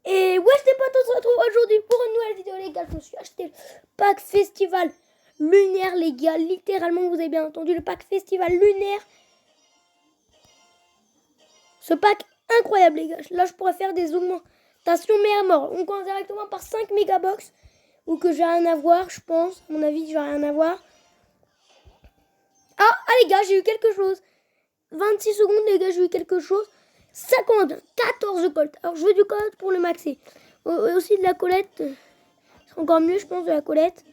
Et ouais, les potes, on se retrouve aujourd'hui pour une nouvelle vidéo, les gars. Je me suis acheté le pack festival lunaire, les gars. Littéralement, vous avez bien entendu, le pack festival lunaire. Ce pack incroyable, les gars. Là, je pourrais faire des augmentations mais à mort. On commence directement par 5 mégabox. Ou que j'ai rien à voir, je pense. À mon avis, j'ai rien à voir. Ah, les gars, j'ai eu quelque chose. 26 secondes, les gars, j'ai eu quelque chose. 14 colts. Alors, je veux du colt pour le maxer. Aussi de la colette. C'est encore mieux, je pense, de la colette.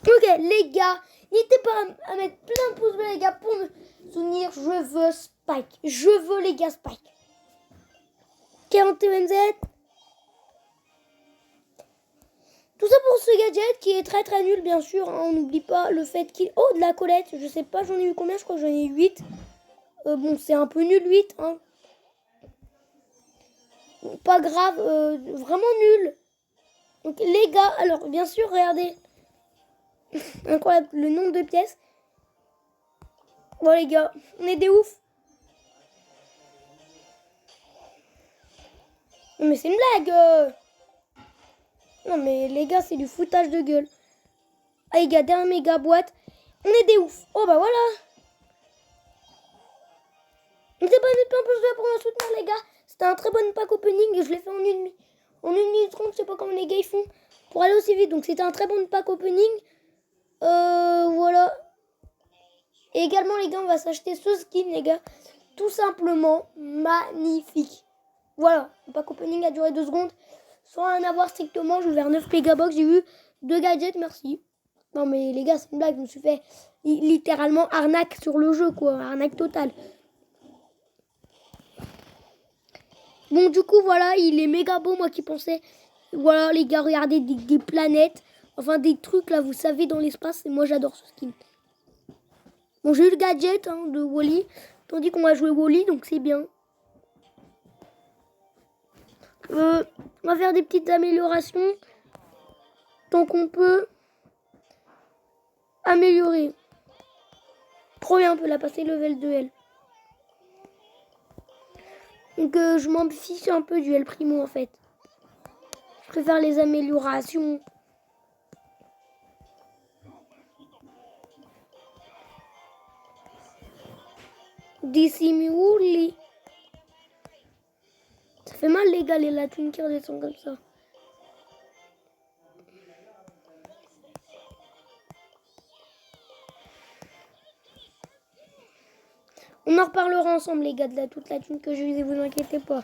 Ok, les gars, n'hésitez pas à mettre plein de pouces bleus, les gars, pour me souvenir. Je veux Spike. Je veux, les gars, Spike. 41 MZ. Tout ça pour ce gadget qui est très très nul, bien sûr. Hein. On n'oublie pas le fait qu'il... Oh, de la colette. Je sais pas, j'en ai eu combien? Je crois que j'en ai eu 8. Bon, c'est un peu nul, 8. Hein. Pas grave, vraiment nul. Donc, les gars, alors, bien sûr, regardez. Incroyable, le nombre de pièces. Bon, les gars, on est des oufs. Non, mais c'est une blague. Non, mais les gars, c'est du foutage de gueule. Ah, les gars, dernière méga boîte. On est des oufs. Oh, bah voilà. N'hésitez pas à mettre plein de pouces bleus pour me soutenir, les gars. C'était un très bon pack opening et je l'ai fait en une minute 30. Je sais pas comment les gars ils font pour aller aussi vite. Donc, c'était un très bon pack opening. Voilà. Et également, les gars, on va s'acheter ce skin, les gars. Tout simplement magnifique. Voilà. Le pack opening a duré 2 secondes. Sans rien avoir strictement. J'ai ouvert 9 mégabox. J'ai eu 2 gadgets. Merci. Non, mais les gars, c'est une blague. Je me suis fait littéralement arnaque sur le jeu, quoi. Arnaque totale. Bon, du coup, voilà. Il est méga beau, moi qui pensais. Voilà, les gars, regardez des planètes. Enfin, des trucs, là, vous savez, dans l'espace. Et moi, j'adore ce skin. Bon, j'ai eu le gadget de Wally, tandis qu'on va jouer Wally, donc c'est bien. On va faire des petites améliorations, tant qu'on peut améliorer. Trop bien, on peut la passer level 2L. Donc je m'en fiche un peu du L Primo en fait. Je préfère les améliorations. Dissimuli. Ça fait mal les gars, la thune qui redescend comme ça. On en reparlera ensemble les gars de toute la thune que j'ai eue, vous inquiétez pas.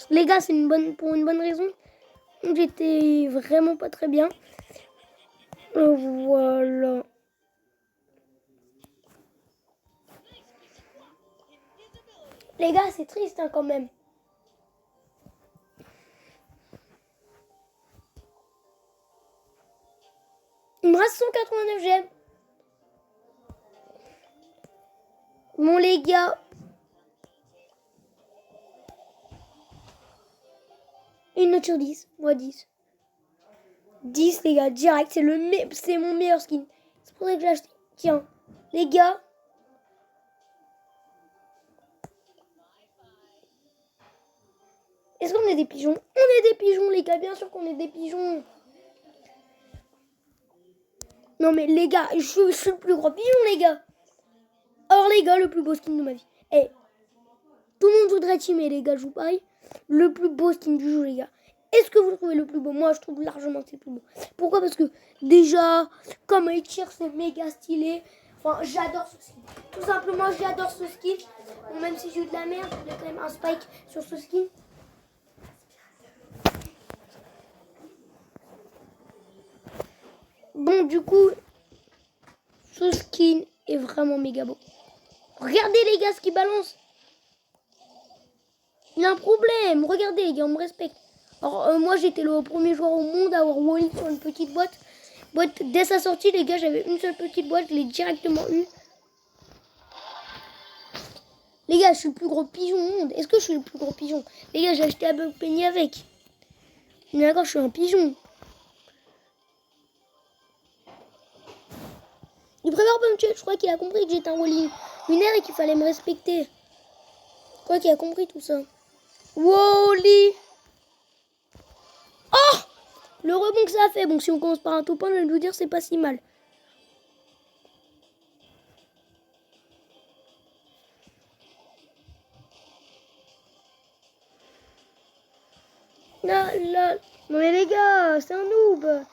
Les gars, c'est pour une bonne raison. J'étais vraiment pas très bien. Voilà. Les gars, c'est triste quand même. Il me reste 189 gemmes. Bon les gars. Une note sur 10. Moi 10. 10 les gars, direct. C'est mon meilleur skin. C'est pour ça que j'ai acheté. Tiens, les gars. Est-ce qu'on est des pigeons? On est des pigeons les gars, bien sûr qu'on est des pigeons. Non mais les gars, je suis le plus gros pigeon les gars. Alors les gars, le plus beau skin de ma vie. Eh, tout le monde voudrait teamer les gars, je vous parie. Le plus beau skin du jeu les gars. Est-ce que vous le trouvez le plus beau? Moi je trouve largement que c'est le plus beau. Pourquoi? Parce que déjà, comme il tire, c'est méga stylé. Enfin, j'adore ce skin. Tout simplement, j'adore ce skin. Bon, même si j'ai eu de la merde, il y a quand même un spike sur ce skin. Bon, du coup, ce skin est vraiment méga beau. Regardez les gars ce qu'il balance. Il y a un problème. Regardez les gars, on me respecte. Alors moi j'étais le premier joueur au monde à avoir Wally sur une petite boîte. Dès sa sortie les gars, j'avais une seule petite boîte. Je l'ai directement eu. Les gars, je suis le plus gros pigeon au monde. Est-ce que je suis le plus gros pigeon? Les gars, j'ai acheté un Bug Penny avec. Mais d'accord, je suis un pigeon. Il préfère pas me tuer. Je crois qu'il a compris que j'étais un Wally. lunaire et qu'il fallait me respecter. Quoi qu'il a compris tout ça. Wally. Oh, le rebond que ça a fait. Bon, si on commence par un top 1, je vais vous dire c'est pas si mal. Là, là. Non mais les gars, c'est un noob.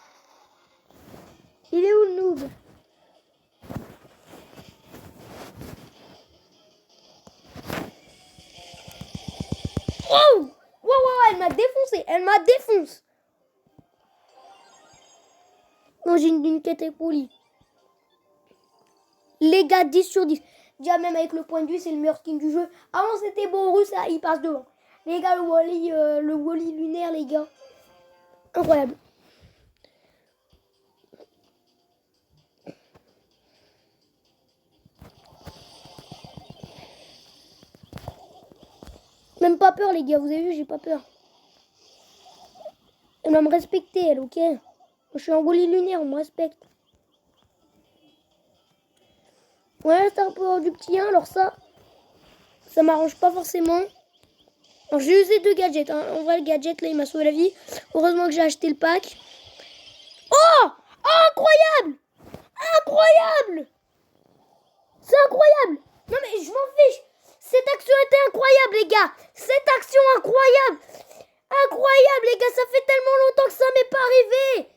Il est où le noob? Wow, elle m'a défoncé. Elle m'a défoncé. Non, j'ai une quête polie. Les gars, 10 sur 10. Déjà, même avec le point de vue, c'est le meilleur skin du jeu. Avant, c'était Borus, ça, il passe devant. Les gars, le Wally lunaire, les gars. Incroyable. Même pas peur, les gars. Vous avez vu, j'ai pas peur. Elle va me respecter, elle, ok? Je suis un Wally lunaire, on me respecte. Ouais, c'est un peu du petit 1, alors ça m'arrange pas forcément. Alors, j'ai usé 2 gadgets. Hein. En vrai, le gadget, là, il m'a sauvé la vie. Heureusement que j'ai acheté le pack. Oh, incroyable! Incroyable! C'est incroyable! Non, mais je m'en fiche! Cette action était incroyable, les gars! Cette action incroyable! Incroyable, les gars! Ça fait tellement longtemps que ça m'est pas arrivé!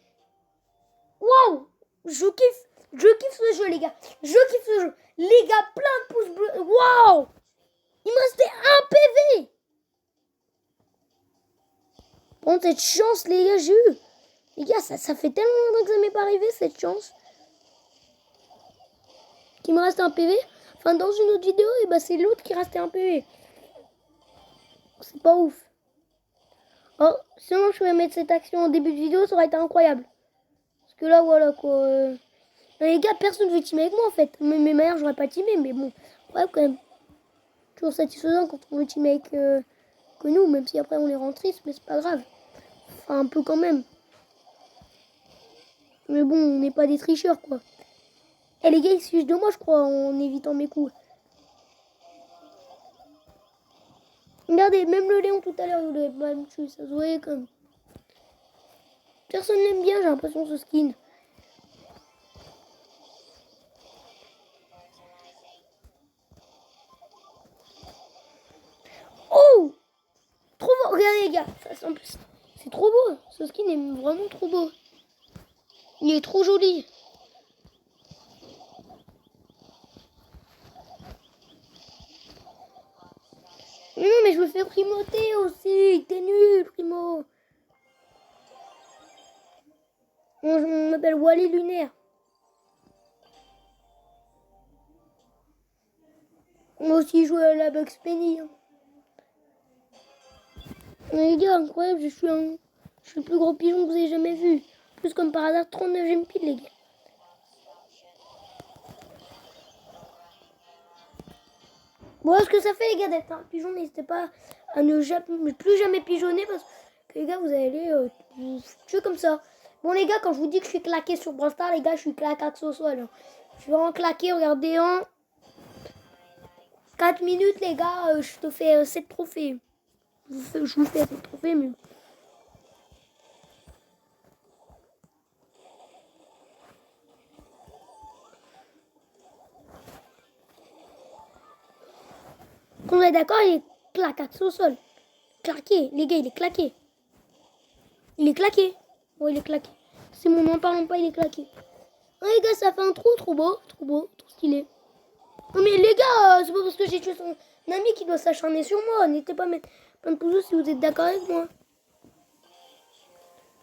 Waouh! Je kiffe ce jeu, les gars! Je kiffe ce jeu! Les gars, plein de pouces bleus! Waouh! Il me restait un PV! Bon, cette chance, les gars, j'ai eu! Les gars, ça fait tellement longtemps que ça m'est pas arrivé, cette chance. Qu'il me reste un PV. Enfin, dans une autre vidéo, et bah, c'est l'autre qui restait un PV. C'est pas ouf. Oh, sinon, je vais mettre cette action au début de vidéo, ça aurait été incroyable. Parce que là, voilà, quoi. Les gars, personne ne veut teamer avec moi, en fait. Mais manière, j'aurais pas teamé, mais bon. Ouais, quand même. Toujours satisfaisant quand on veut teamer avec que nous, même si après on les rend tristes, mais c'est pas grave. Enfin, un peu quand même. Mais bon, on n'est pas des tricheurs, quoi. Et les gars, ils se fichent de moi, je crois, en évitant mes coups. Regardez, même le Léon tout à l'heure, il voulait pas me tuer, ça se voyait comme. Personne n'aime bien, j'ai l'impression, ce skin. Oh! Trop beau! Regardez, les gars, ça, en plus, c'est trop beau. Ce skin est vraiment trop beau. Il est trop joli. Mais non, mais je me fais primoter aussi. T'es nul, primo. On m'appelle Wally Lunaire. Moi aussi, je joue à la Bugs Penny. Hein. Mais les gars, incroyable, je suis le plus gros pigeon que vous ayez jamais vu. Plus comme par hasard, 39e pile, les gars. Bon, ce que ça fait, les gars, d'être un pigeon, n'hésitez pas à ne plus jamais pigeonner parce que, les gars, vous allez vous tuer comme ça. Bon, les gars, quand je vous dis que je suis claqué sur Brawl Stars, les gars, je suis claquax au sol. Hein. Je suis vraiment claqué, regardez, en 4 minutes, les gars, je te fais 7 trophées. Je vous fais 7 trophées, mais... On est d'accord, il est claquax au sol. Claqué, les gars, il est claqué. Il est claqué. Oh, il est claqué. C'est mon n'en parlons pas, il est claqué. Oh, les gars, ça fait un trou, trop beau, trop stylé. Non mais les gars, c'est pas parce que j'ai tué son ami qui doit s'acharner sur moi. N'hésitez pas à mettre plein de pouces si vous êtes d'accord avec moi.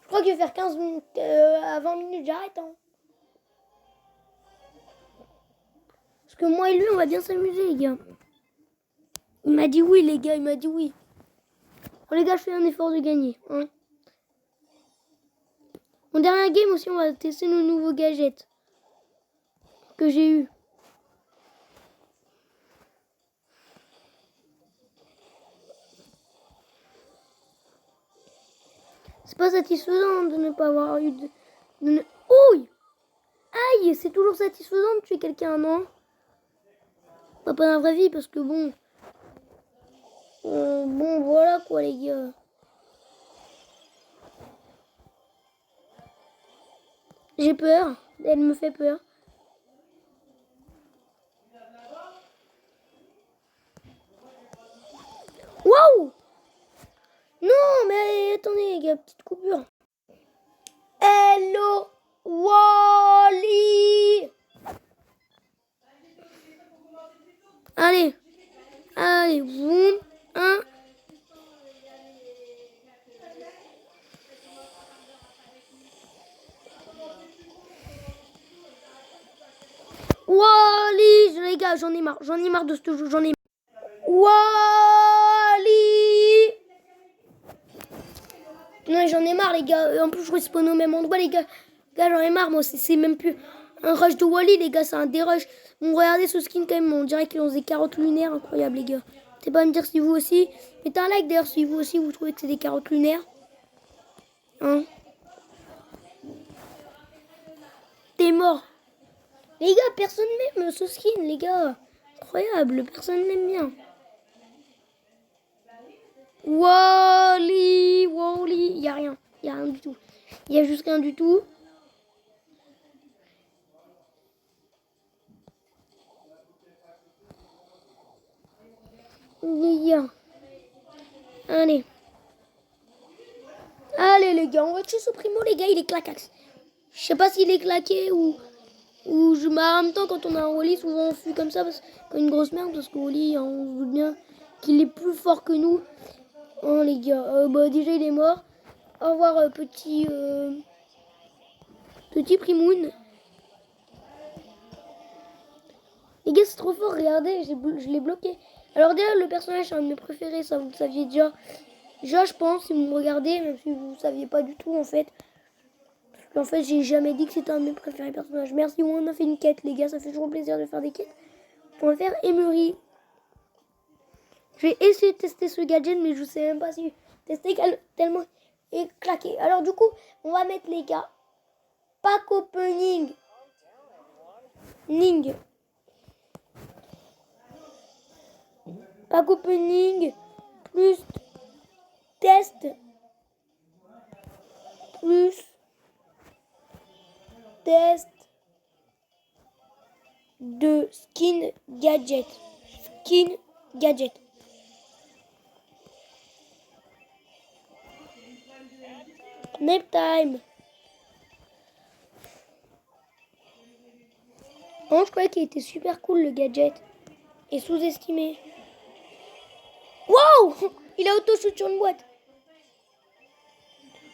Je crois que je vais faire 15 minutes à 20 minutes, j'arrête. Hein. Parce que moi et lui, on va bien s'amuser, les gars. Il m'a dit oui, les gars, il m'a dit oui. Oh, les gars, je fais un effort de gagner. Hein. Mon dernier game aussi, on va tester nos nouveaux gadgets que j'ai eu. C'est pas satisfaisant de ne pas avoir eu de... Ouille! Aïe! C'est toujours satisfaisant de tuer quelqu'un, non? Pas dans la vraie vie, parce que bon... bon, voilà quoi, les gars. J'ai peur. Elle me fait peur. Waouh! Non, mais attendez, les gars, petite coupure. Hello, Wally! Allez, allez, boum, un. Wally! Les gars, j'en ai marre de ce jeu, j'en ai marre. Wally! Non, j'en ai marre, les gars. En plus, je respawn au même endroit, les gars. J'en ai marre, moi, c'est même plus un rush de Wally, les gars, c'est un dérush. Bon, regardez ce skin quand même, on dirait qu'ils ont des carottes lunaires, incroyable, les gars. N'hésitez pas à me dire si vous aussi. Mettez un like d'ailleurs si vous aussi vous trouvez que c'est des carottes lunaires. Hein? T'es mort. Les gars, personne n'aime ce skin, les gars. Incroyable, personne n'aime bien. Wally, Wally, y a rien du tout. Y a juste rien du tout. Les gars. Allez. Allez les gars, on va tuer ce primo, les gars, il est claquax. Je sais pas s'il est claqué ou je en même temps quand on a un Wally, souvent on fuit comme ça parce qu'on une grosse merde parce que Wally, on se doute bien qu'il est plus fort que nous. Oh les gars, bah déjà il est mort. Au revoir petit Primoun. Les gars, c'est trop fort, regardez, je l'ai bloqué. Alors déjà, le personnage, c'est un de mes préférés, ça vous le saviez déjà. Déjà, je pense, si vous me regardez, même si vous ne saviez pas du tout, en fait. Parce qu'en fait, j'ai jamais dit que c'était un de mes préférés personnages. Merci, on a fait une quête, les gars, ça fait toujours plaisir de faire des quêtes. On va faire Emery. Je vais essayer de tester ce gadget, mais je sais même pas si tester tellement et claqué. Alors du coup, on va mettre, les gars, pack opening. Pack opening plus test plus test de skin gadget. Nap time. Oh, je croyais qu'il était super cool le gadget. Et sous-estimé. Wow! Il a auto-shoot sur une boîte.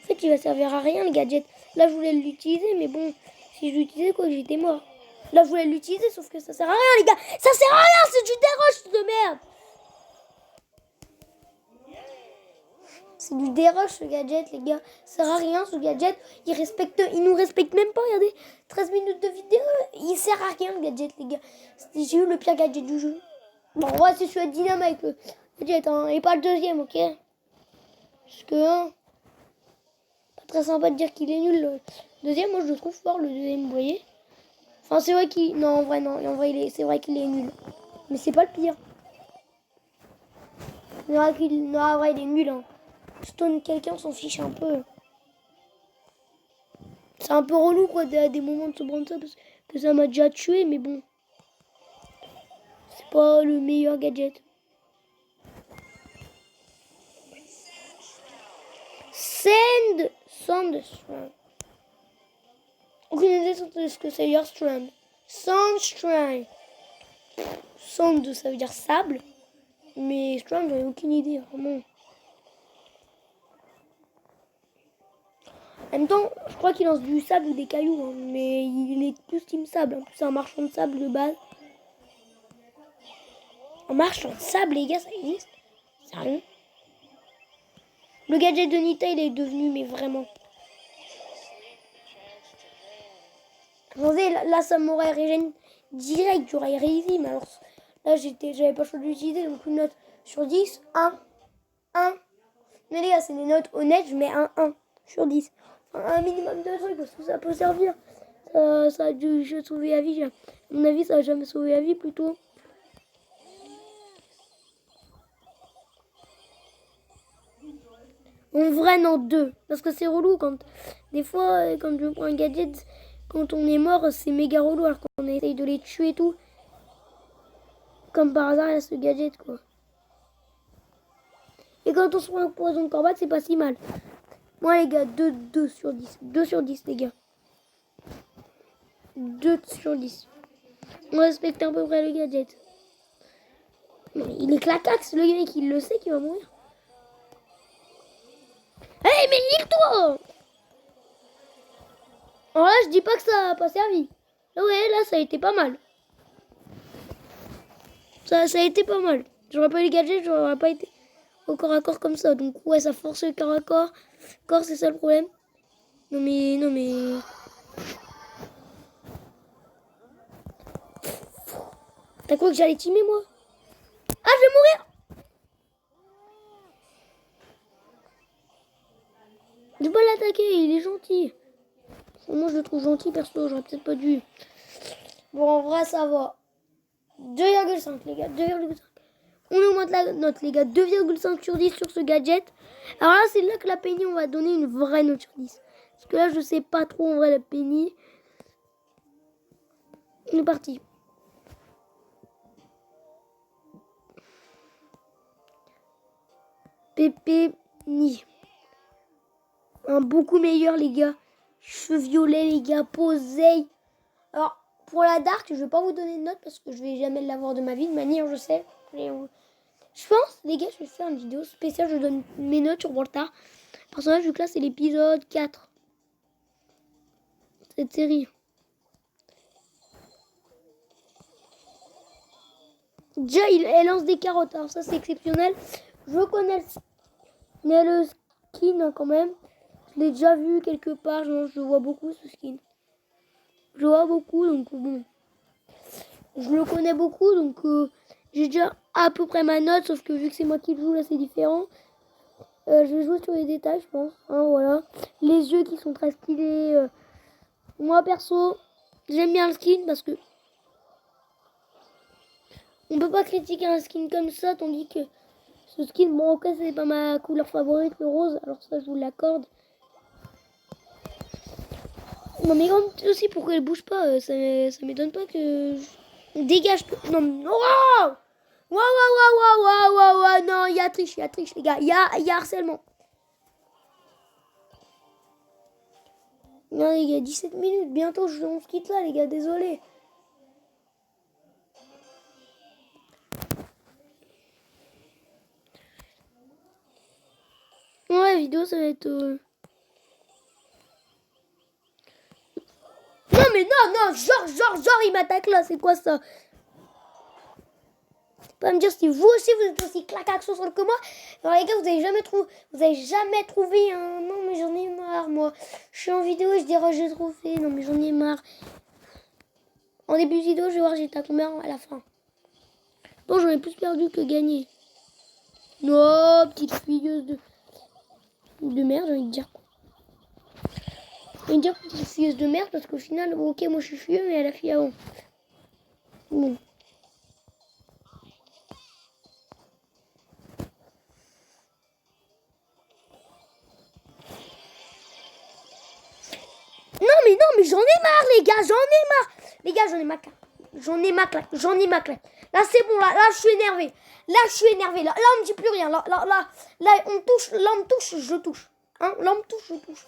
En fait, il va servir à rien le gadget. Là, je voulais l'utiliser, mais bon, si je l'utilisais, quoi, j'étais mort. Là, je voulais l'utiliser, sauf que ça sert à rien, les gars. Ça sert à rien, c'est du dérush de merde. C'est du dérush ce gadget, les gars. Ça sert à rien ce gadget. Il nous respecte même pas. Regardez, 13 minutes de vidéo. Il sert à rien le gadget, les gars. J'ai eu le pire gadget du jeu. Bon, ouais, c'est celui de Dynamite le gadget, hein. Et pas le deuxième, ok? Parce que, hein, pas très sympa de dire qu'il est nul. Le deuxième, moi je le trouve fort, le deuxième, vous voyez? Enfin, c'est vrai qu'il. Non, en vrai, non. En vrai, c'est vrai qu'il est nul. Mais c'est pas le pire. Non, en vrai, il est nul, hein. Stone quelqu'un, on s'en fiche un peu. C'est un peu relou quoi à des moments de se prendre ça parce que ça m'a déjà tué, mais bon. C'est pas le meilleur gadget. Sandstrand. Aucune idée de ce que c'est dire strand. Sandstrand. Sand, ça veut dire sable. Mais strand, j'en ai aucune idée, vraiment. En même temps, je crois qu'il lance du sable ou des cailloux, hein, mais il est plus team sable. En plus, c'est un marchand de sable de base. Un marchand de sable, les gars, ça existe? Sérieux? Le gadget de Nita, il est devenu, mais vraiment. Attendez, là, ça m'aurait régénéré direct, j'aurais réussi, mais alors là, j'avais pas le choix d'utiliser, donc une note sur 10, 1. Mais les gars, c'est des notes honnêtes, je mets un 1 sur 10. Un minimum de trucs parce que ça peut servir. Ça a dû sauver la vie. À mon avis, ça a jamais sauvé la vie plutôt. En vrai, non, 2. Parce que c'est relou quand... Des fois, quand je prends un gadget, quand on est mort, c'est méga relou alors qu'on essaye de les tuer et tout. Comme par hasard, il y a ce gadget, quoi. Et quand on se prend un poison de combat, c'est pas si mal. Moi, les gars, 2 sur 10. 2 sur 10, les gars. 2 sur 10. On respecte à peu près le gadget. Mais il est claquax, le mec, il le sait qu'il va mourir. Hey, mais nique-toi! Alors là, je dis pas que ça a pas servi. Ouais, là, ça a été pas mal. Ça a été pas mal. J'aurais pas eu les gadgets, j'aurais pas été au corps à corps comme ça. Donc, ouais, ça force le corps à corps. Corps, c'est ça le problème. Non, mais... Non, mais... T'as cru que j'allais teamer, moi? Ah, je vais mourir! Je vais pas l'attaquer, il est gentil. Moi, je le trouve gentil, perso. J'aurais peut-être pas dû. Bon, en vrai, ça va. 2,5, les gars. 2,5. On augmente la note, les gars. 2,5 sur 10 sur ce gadget. Alors là, c'est là que la Penny, on va donner une vraie note sur 10. Parce que là, je sais pas trop en vrai la Penny. On est parti. Pépé Ni. Un beaucoup meilleur, les gars. Cheveux violets, les gars. Posey. Alors, pour la Dark, je vais pas vous donner de note parce que je vais jamais l'avoir de ma vie. De manière, je sais. Je pense, les gars, je vais faire une vidéo spéciale. Je donne mes notes sur Volta. Personnage, vu que là, c'est l'épisode 4. Cette série. Déjà, elle lance des carottes. Alors ça, c'est exceptionnel. Je connais le skin hein, quand même. Je l'ai déjà vu quelque part. Je le vois beaucoup, ce skin. Je le vois beaucoup, donc bon. Je le connais beaucoup, donc j'ai déjà à peu près ma note. Sauf que vu que c'est moi qui le joue, là, c'est différent. Je vais jouer sur les détails, je pense. Hein, voilà. Les yeux qui sont très stylés. Moi, perso, j'aime bien le skin parce que on peut pas critiquer un skin comme ça, tandis que ce skin, bon, ok, c'est pas ma couleur favorite, le rose. Alors ça, je vous l'accorde. Non, mais aussi, pourquoi elle bouge pas ça m'étonne pas que... Dégage. Non, non. Waouh, waouh, waouh, waouh, waouh, waouh, non, il y a triche, les gars. Il y a harcèlement. Non, les gars, 17 minutes. Bientôt, on se quitte là, les gars. Désolé. Ouais, la vidéo, ça va être... Non, mais non, genre, il m'attaque là. C'est quoi ça? Pas me dire si vous aussi, vous êtes aussi claquaxo que moi. Alors, les gars, vous avez jamais trouvé un... Non, mais j'en ai marre, moi. Je suis en vidéo et je dirais, j'ai trouvé. Non, mais j'en ai marre. En début de vidéo, je vais voir j'étais à combien à la fin. Bon, j'en ai plus perdu que gagné. Non, petite filleuse de merde, j'ai envie de dire. J'ai envie de dire petite filleuse de merde parce qu'au final, ok, moi je suis filleuse, mais elle a fille avant. Bon. Non, mais j'en ai marre, les gars, j'en ai marre. Les gars, j'en ai ma claque. J'en ai ma claque. Là, c'est bon, là, je suis énervé. Là, on me dit plus rien. Là, on me touche. Là, on me touche, je touche. Hein, là, on me touche, je touche.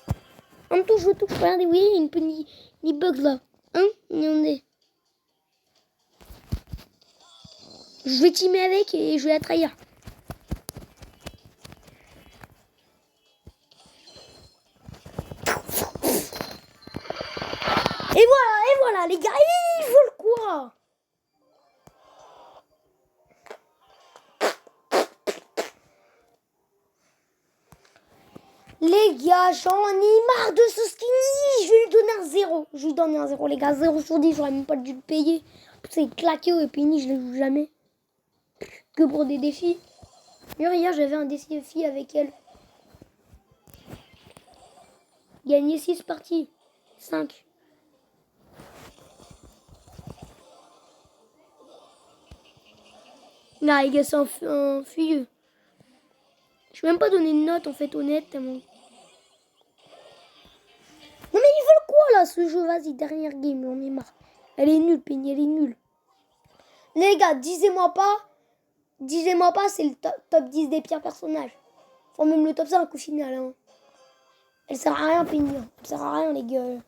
On me touche, je touche. Regardez, oui, il y a une petite bug là. Hein, regardez. Je vais teamer avec et je vais la trahir. Et voilà, les gars, ils volent quoi? Les gars, j'en ai marre de ce skinny. Je vais lui donner un 0. Je vais lui donner un 0, les gars. 0 sur 10, j'aurais même pas dû le payer. C'est claqué et Penny, je le joue jamais. Que pour des défis. D'ailleurs, hier, j'avais un défi avec elle. Gagner 6 parties. 5. Là, les gars, c'est un fuyeux. Je vais même pas donner une note en fait honnête tellement. Non mais ils veulent quoi là ce jeu? Vas-y, dernière game, j'en ai marre. Elle est nulle, Penny, elle est nulle. Les gars, disez-moi pas, c'est le top 10 des pires personnages. Enfin même le top 5 au final. Hein. Elle sert à rien, Penny. Elle sert à rien les gars.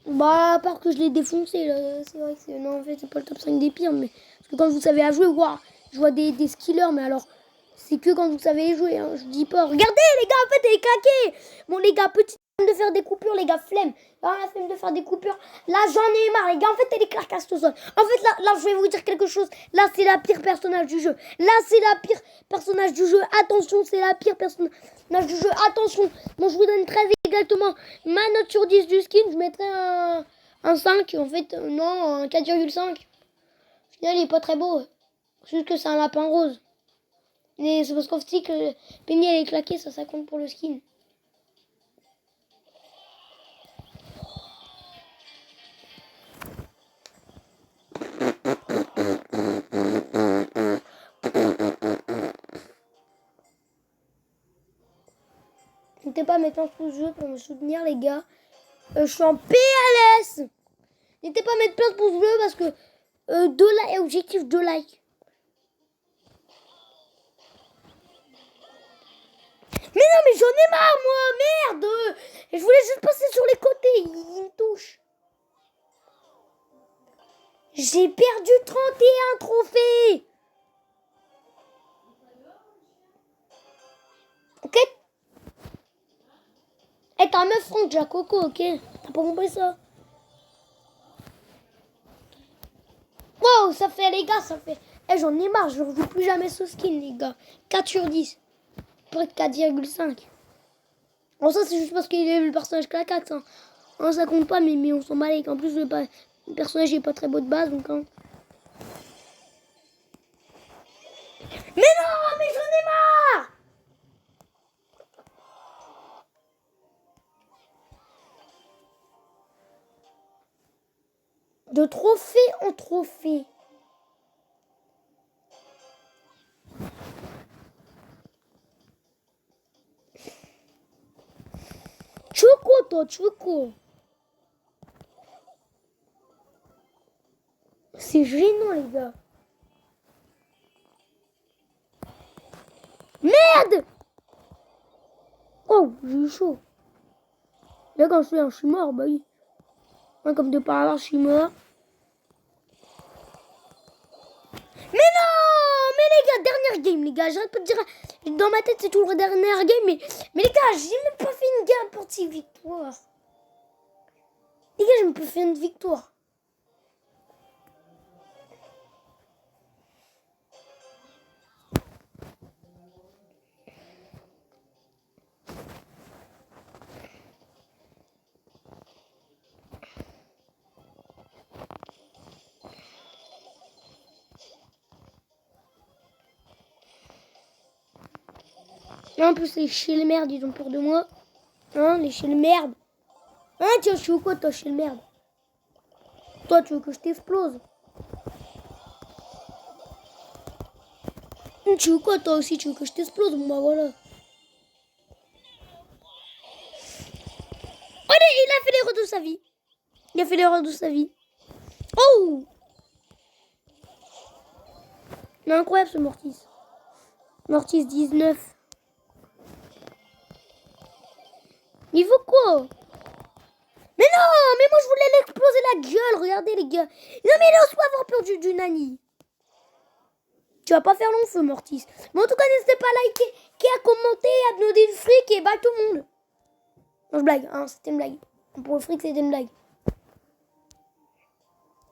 Bah, à part que je l'ai défoncé, là, c'est vrai que c'est... Non, en fait, c'est pas le top 5 des pires, mais... Parce que quand vous savez à jouer, wow, je vois des skillers, mais alors... C'est que quand vous savez jouer, hein, je dis pas... Regardez, les gars, en fait, elle est claquée. Bon, les gars, petite flemme de faire des coupures, les gars, flemme. Ah, la flemme de faire des coupures. Là, j'en ai marre, les gars, en fait, elle est claquasse au sol. En fait, là, je vais vous dire quelque chose. Là, c'est la pire personnage du jeu. Là, c'est la pire personnage du jeu. Attention, c'est la pire personnage du jeu. Attention. Bon, je vous donne très exactement ma note sur 10 du skin. Je mettrai un 5. En fait, non, un 4,5. Au final, il est pas très beau. C'est juste que c'est un lapin rose. Mais c'est parce qu'en fait, que Penny, elle est claquée, ça compte pour le skin. N'hésitez pas à mettre un pouce bleu pour me soutenir, les gars. Je suis en PLS. N'hésitez pas à mettre plein de pouces bleus parce que 2 likes, objectif 2 likes. Mais non, mais j'en ai marre, moi, merde. Je voulais juste passer sur les côtés, il me touche. J'ai perdu 31 trophées. Ok. Eh, t'as un meuf franc déjà, Coco, ok. T'as pas compris ça? Wow, ça fait, les gars, ça fait... Eh, j'en ai marre, je ne rejoue plus jamais ce skin, les gars. 4 sur 10. Pour être 4,5. Bon, ça, c'est juste parce qu'il est le personnage claquax. Hein. Hein, ça compte pas, mais on s'en bat les. En plus, le personnage n'est pas très beau de base, donc... Hein. Mais non, mais j'en ai marre. De trophée en trophée. Tu veux quoi, toi? Tu veux quoi? C'est gênant, les gars. Merde! Oh, j'ai eu chaud. Là, quand je suis mort, bah oui. Ouais, comme de par hasard, je suis mort. Mais non! Mais les gars, dernière game, les gars. J'arrête pas de dire... Dans ma tête, c'est toujours la dernière game, mais les gars, j'ai même pas fait une game pour 6 victoires. Les gars, j'ai même pas fait une victoire. Et en plus, les chiens de merde, ils ont peur de moi. Hein, les chiens de merde. Hein, tiens, je suis où quoi, toi, chien de merde? Toi, tu veux que je t'explose? Tu veux quoi, toi aussi? Tu veux que je t'explose? Bon, bah voilà. Oh, il a fait l'erreur de sa vie. Il a fait l'erreur de sa vie. Oh! Il est incroyable, ce Mortis. Mortis 19. Il veut quoi? Mais non, mais moi je voulais l'exploser la gueule, regardez les gars. Non mais il n'ose pas avoir peur du nani. Tu vas pas faire long feu, Mortis. Mais en tout cas, n'hésitez pas à liker, à commenter, à donner du fric et bye tout le monde. Non, je blague, hein, c'était une blague. Pour le fric, c'était une blague.